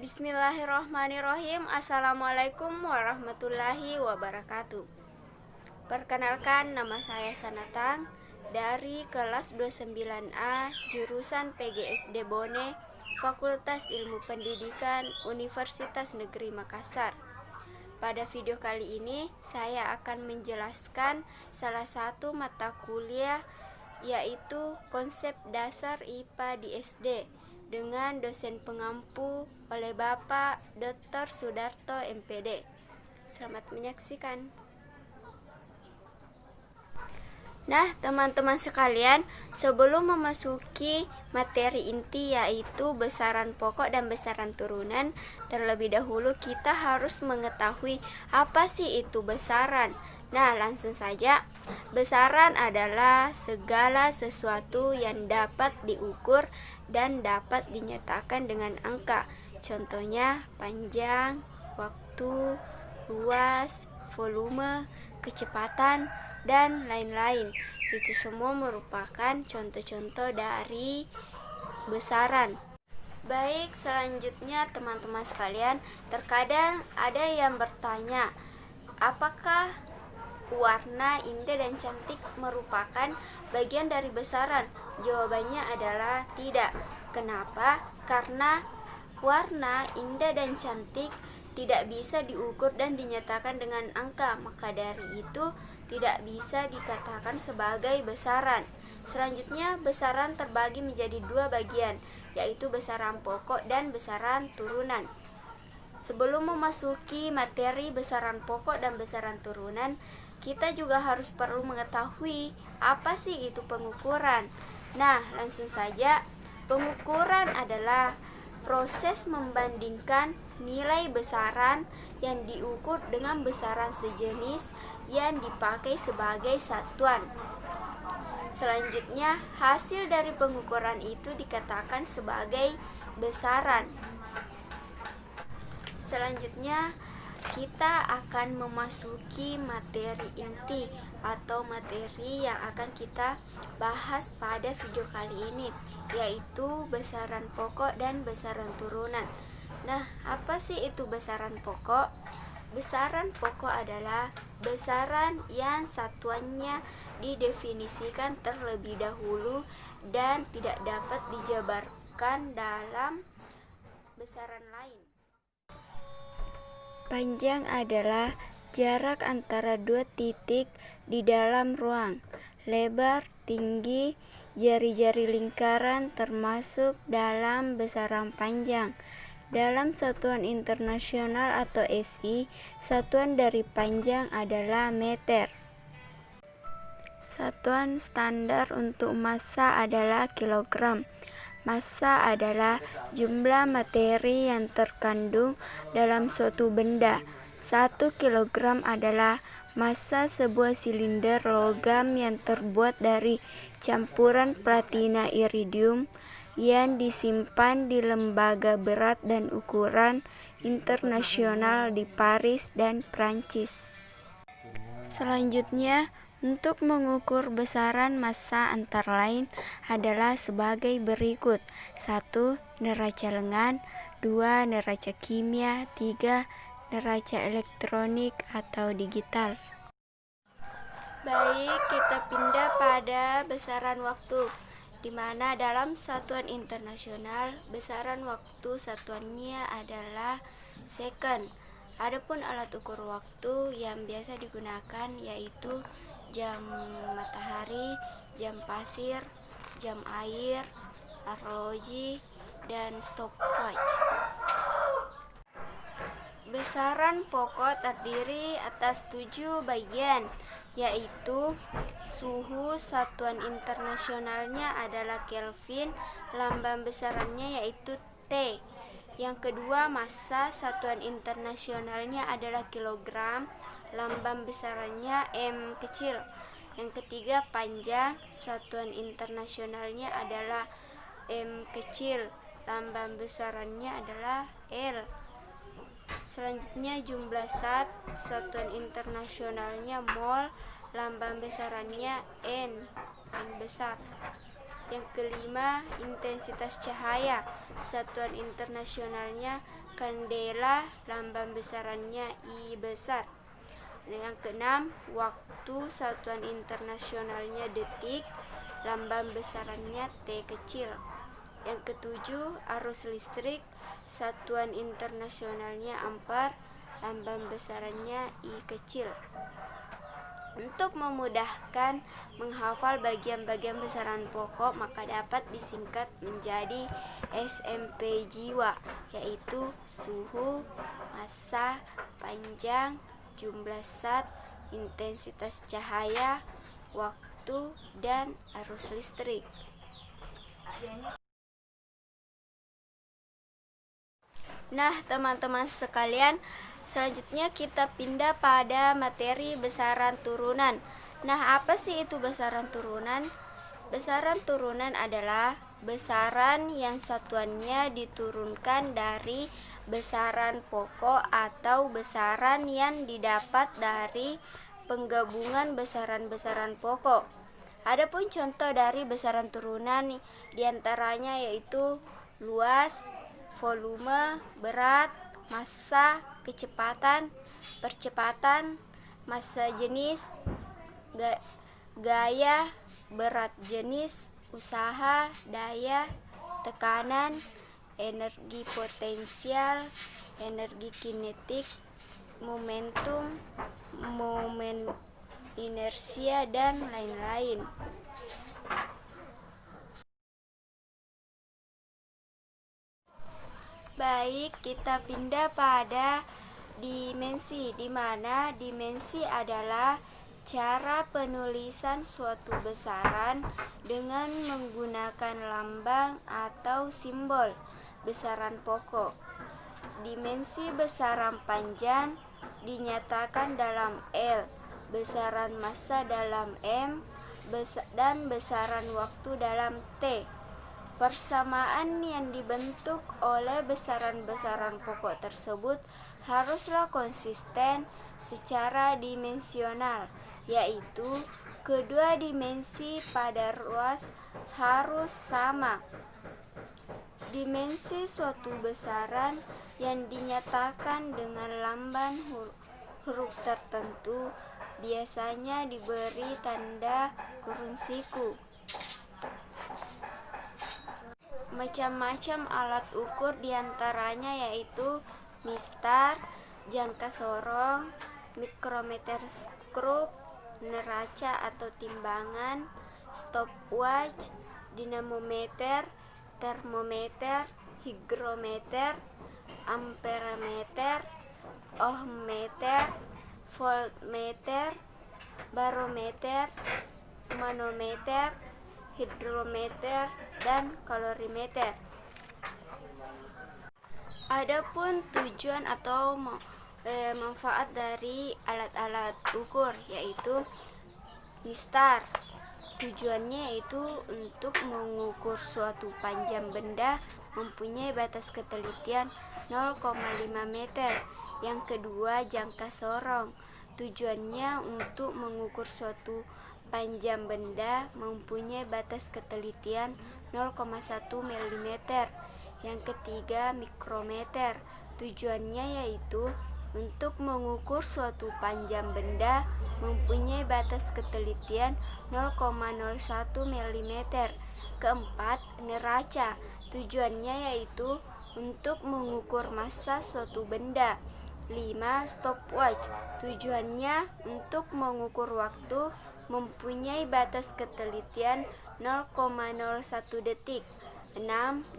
Bismillahirrahmanirrahim. Assalamualaikum warahmatullahi wabarakatuh. Perkenalkan, nama saya Sanatang dari kelas 29A jurusan PGSD Bone, Fakultas Ilmu Pendidikan Universitas Negeri Makassar. Pada video kali ini saya akan menjelaskan salah satu mata kuliah, yaitu konsep dasar IPA di SD dengan dosen pengampu oleh Bapak Dr. Sudarto MPD. Selamat menyaksikan. Nah, teman-teman sekalian, sebelum memasuki materi inti yaitu besaran pokok dan besaran turunan, terlebih dahulu kita harus mengetahui apa sih itu besaran. Nah, langsung saja. Besaran adalah segala sesuatu yang dapat diukur dan dapat dinyatakan dengan angka. Contohnya panjang, waktu, luas, volume, kecepatan, dan lain-lain. Itu semua merupakan contoh-contoh dari besaran. Baik, selanjutnya teman-teman sekalian, terkadang ada yang bertanya, apakah warna indah dan cantik merupakan bagian dari besaran? Jawabannya adalah tidak. Kenapa? Karena warna indah dan cantik tidak bisa diukur dan dinyatakan dengan angka, maka dari itu tidak bisa dikatakan sebagai besaran. Selanjutnya, besaran terbagi menjadi dua bagian, yaitu besaran pokok dan besaran turunan. Sebelum memasuki materi besaran pokok dan besaran turunan, kita juga harus perlu mengetahui apa sih itu pengukuran. Nah, langsung saja. Pengukuran adalah proses membandingkan nilai besaran yang diukur dengan besaran sejenis yang dipakai sebagai satuan. Selanjutnya, hasil dari pengukuran itu dikatakan sebagai besaran. Selanjutnya, kita akan memasuki materi inti atau materi yang akan kita bahas pada video kali ini, yaitu besaran pokok dan besaran turunan. Nah, apa sih itu besaran pokok? Besaran pokok adalah besaran yang satuannya didefinisikan terlebih dahulu dan tidak dapat dijabarkan dalam besaran lain. Panjang adalah jarak antara dua titik di dalam ruang. Lebar, tinggi, jari-jari lingkaran termasuk dalam besaran panjang. Dalam satuan internasional atau SI, satuan dari panjang adalah meter. Satuan standar untuk massa adalah kilogram. Massa adalah jumlah materi yang terkandung dalam suatu benda. 1 kilogram adalah massa sebuah silinder logam yang terbuat dari campuran platina iridium yang disimpan di lembaga berat dan ukuran internasional di Paris dan Prancis. Selanjutnya, untuk mengukur besaran massa antara lain adalah sebagai berikut. 1. Neraca lengan, 2. Neraca kimia, 3. Neraca elektronik atau digital. Baik, kita pindah pada besaran waktu, di mana dalam satuan internasional besaran waktu satuannya adalah second. Adapun alat ukur waktu yang biasa digunakan yaitu jam matahari, jam pasir, jam air, arloji, dan stopwatch. Besaran pokok terdiri atas 7 bagian, yaitu suhu, satuan internasionalnya adalah Kelvin, lambang besarannya yaitu T. Yang kedua, massa, satuan internasionalnya adalah kilogram, lambang besarannya M kecil. Yang ketiga, panjang, satuan internasionalnya adalah M kecil, lambang besarannya adalah L. Selanjutnya, jumlah zat, satuan internasionalnya mol, lambang besarannya N besar. Yang kelima, intensitas cahaya, satuan internasionalnya kandela, lambang besarannya I besar. Yang keenam, waktu, satuan internasionalnya detik, lambang besarannya T kecil. Yang ketujuh, arus listrik, satuan internasionalnya ampere, lambang besarannya I kecil. Untuk memudahkan menghafal bagian-bagian besaran pokok, maka dapat disingkat menjadi SMP jiwa, yaitu suhu, massa, panjang, jumlah zat, intensitas cahaya, waktu, dan arus listrik. Nah, teman-teman sekalian, selanjutnya kita pindah pada materi besaran turunan. Nah, apa sih itu besaran turunan? Besaran turunan adalah besaran yang satuannya diturunkan dari besaran pokok atau besaran yang didapat dari penggabungan besaran-besaran pokok. Adapun contoh dari besaran turunan diantaranya yaitu luas, volume, berat, massa, kecepatan, percepatan, massa jenis, gaya, berat jenis, usaha, daya, tekanan, energi potensial, energi kinetik, momentum, momen inersia, dan lain-lain. Baik, kita pindah pada dimensi, di mana dimensi adalah cara penulisan suatu besaran dengan menggunakan lambang atau simbol besaran pokok. Dimensi besaran panjang dinyatakan dalam L, besaran massa dalam M, dan besaran waktu dalam T. Persamaan yang dibentuk oleh besaran-besaran pokok tersebut haruslah konsisten secara dimensional, yaitu kedua dimensi pada ruas harus sama. Dimensi suatu besaran yang dinyatakan dengan lambang huruf tertentu biasanya diberi tanda kurung siku. Macam-macam alat ukur diantaranya yaitu mistar, jangka sorong, mikrometer skrup, neraca atau timbangan, stopwatch, dinamometer, termometer, hygrometer, amperemeter, ohmmeter, voltmeter, barometer, manometer, hidrometer, dan kalorimeter. Adapun tujuan atau manfaat dari alat-alat ukur yaitu mistar. Tujuannya yaitu untuk mengukur suatu panjang benda mempunyai batas ketelitian 0,5 meter. Yang kedua, jangka sorong. Tujuannya untuk mengukur suatu panjang benda mempunyai batas ketelitian 0,1 mm. Yang ketiga, mikrometer. Tujuannya yaitu untuk mengukur suatu panjang benda mempunyai batas ketelitian 0,01 mm. Keempat, neraca. Tujuannya yaitu untuk mengukur massa suatu benda. 5. Stopwatch. Tujuannya untuk mengukur waktu mempunyai batas ketelitian 0,01 detik. 6.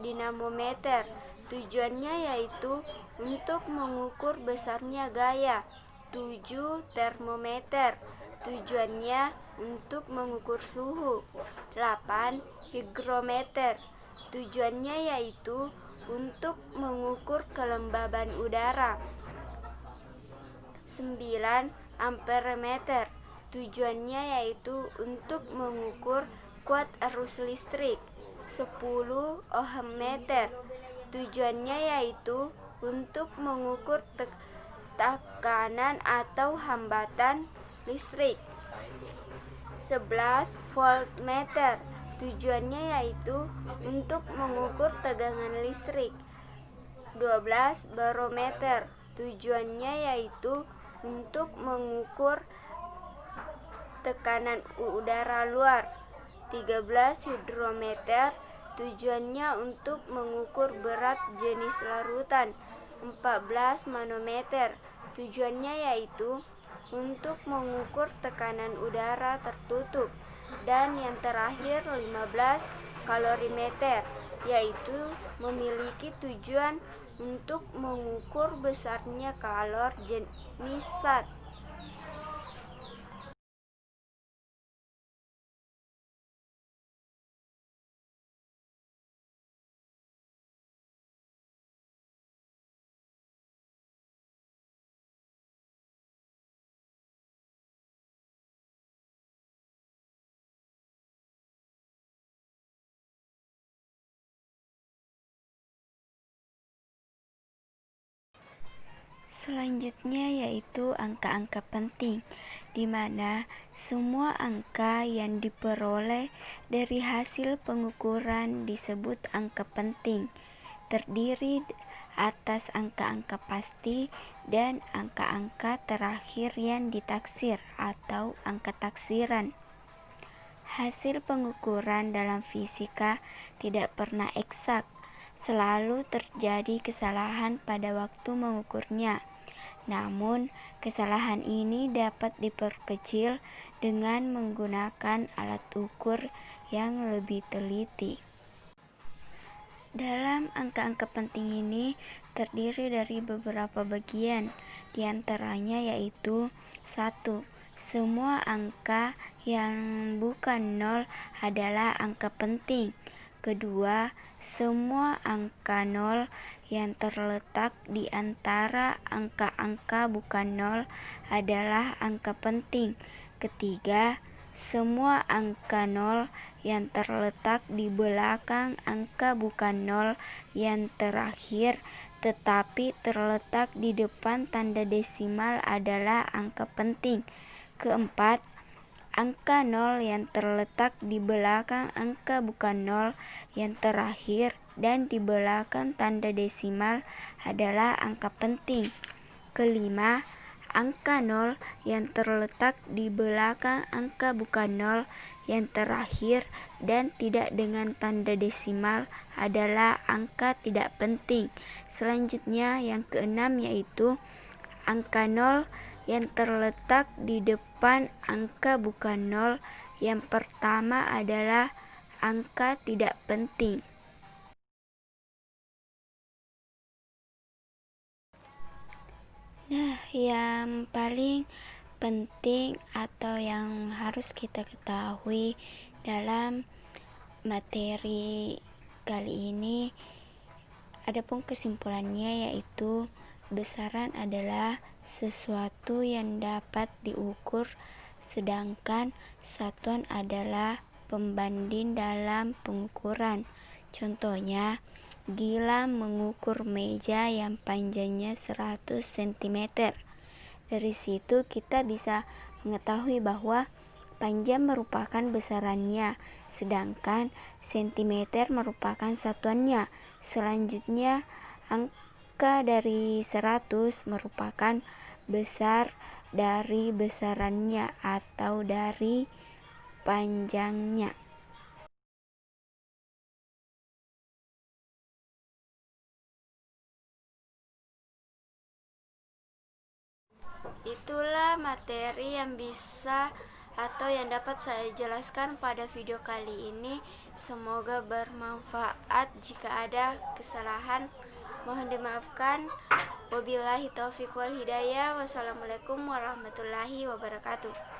Dinamometer. Tujuannya yaitu untuk mengukur besarnya gaya. 7. Termometer. Tujuannya untuk mengukur suhu. 8. Hygrometer. Tujuannya yaitu untuk mengukur kelembaban udara. 9. Amperemeter. Tujuannya yaitu untuk mengukur kuat arus listrik. 10. Ohmmeter. Tujuannya yaitu untuk mengukur tekanan atau hambatan listrik. 11. Voltmeter. Tujuannya yaitu untuk mengukur tegangan listrik. 12. Barometer. Tujuannya yaitu untuk mengukur tekanan udara luar. 13. Hidrometer. Tujuannya untuk mengukur berat jenis larutan. 14. Manometer. Tujuannya yaitu untuk mengukur tekanan udara tertutup. Dan yang terakhir 15. Kalorimeter, yaitu memiliki tujuan untuk mengukur besarnya kalor jenis zat. Selanjutnya yaitu angka-angka penting, di mana semua angka yang diperoleh dari hasil pengukuran disebut angka penting, terdiri atas angka-angka pasti dan angka-angka terakhir yang ditaksir atau angka taksiran. Hasil pengukuran dalam fisika tidak pernah eksak, selalu terjadi kesalahan pada waktu mengukurnya. Namun, kesalahan ini dapat diperkecil dengan menggunakan alat ukur yang lebih teliti. Dalam angka-angka penting ini terdiri dari beberapa bagian, di antaranya yaitu 1. Semua angka yang bukan 0 adalah angka penting. Kedua, semua angka 0 yang terletak di antara angka-angka bukan 0 adalah angka penting. Ketiga, semua angka 0 yang terletak di belakang angka bukan 0 yang terakhir tetapi terletak di depan tanda desimal adalah angka penting. Keempat, angka 0 yang terletak di belakang angka bukan 0 yang terakhir dan di belakang tanda desimal adalah angka penting. Kelima, angka 0 yang terletak di belakang angka bukan 0 yang terakhir dan tidak dengan tanda desimal adalah angka tidak penting. Selanjutnya yang keenam yaitu angka 0 yang terletak di depan angka bukan 0 yang pertama adalah angka tidak penting. Nah, yang paling penting atau yang harus kita ketahui dalam materi kali ini, adapun kesimpulannya yaitu besaran adalah sesuatu yang dapat diukur, sedangkan satuan adalah pembanding dalam pengukuran. Contohnya, Gilang mengukur meja yang panjangnya 100 cm. Dari situ kita bisa mengetahui bahwa panjang merupakan besarannya, sedangkan sentimeter merupakan satuannya. Selanjutnya, angka dari 100 merupakan besar dari besarannya atau dari panjangnya. Itulah materi yang bisa atau yang dapat saya jelaskan pada video kali ini. Semoga bermanfaat. Jika ada kesalahan mohon dimaafkan. Wabillahi taufiq wal hidayah. Wassalamualaikum warahmatullahi wabarakatuh.